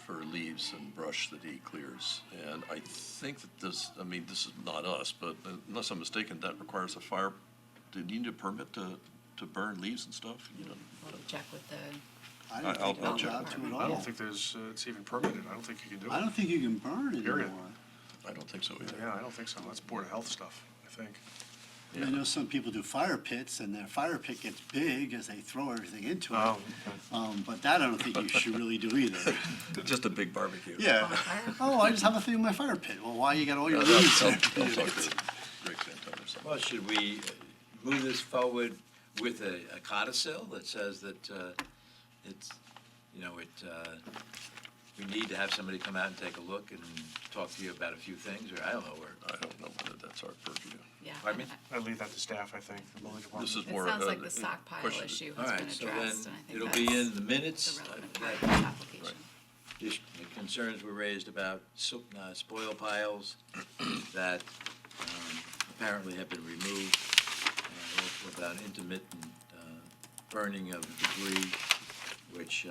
for leaves and brush that he clears. And I think that this is not us, but unless I'm mistaken, that requires a fire. Do you need a permit to burn leaves and stuff? We'll check with the, I don't I'll think you're check. allowed to at I all. don't think it's even permitted. I don't think you can do I it. don't think you can burn Period. anymore. I don't think so either. Yeah, I don't think so. That's Board of Health stuff, I think. I know some people do fire pits, and their fire pit gets big as they throw everything into it. Oh, But that I don't think you should really do either. Just a big barbecue. Yeah. Oh, I just have a thing in my fire pit. Well, why you got all your I'll leaves talk there? to Greg Santana or something. Well, should we move this forward with a codicil that says that we need to have somebody come out and take a look and talk to you about a few things, or I don't know where. I don't know whether that's our purview. yeah. Pardon me? I leave that to staff, I think, the building department. This is It more. sounds like the a stockpile question- issue All has been right, so addressed, then and I think it'll that's be in the the minutes relevant part of that the application. the concerns were raised about spoil piles that apparently have been removed, also about intermittent burning of debris, which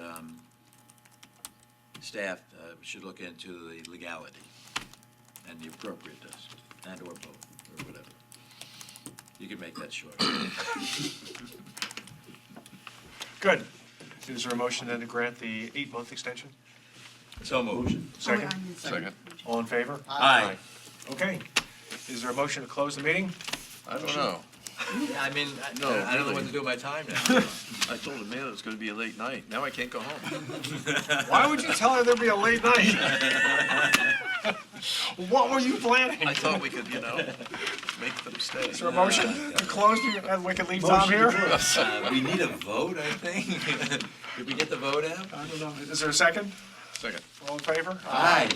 staff should look into the legality and the appropriateness, and or both, or whatever. You can make that short. Good. Is there a motion then to grant the 8-month extension? So moved. Second? Second. All in favor? Aye. Okay. Is there a motion to close the meeting? I don't know. Yeah, I mean, No, I don't know really. what to do with my time now. I told Amanda it was gonna be a late night. Now I can't go home. Why would you tell her there'd be a late night? What were you planning? I thought we could, make them stay. Is there a motion to close, and we can leave Tom here? We need a vote, I think. Did we get the vote out? I don't know. Is there a second? Second. All in favor? Aye.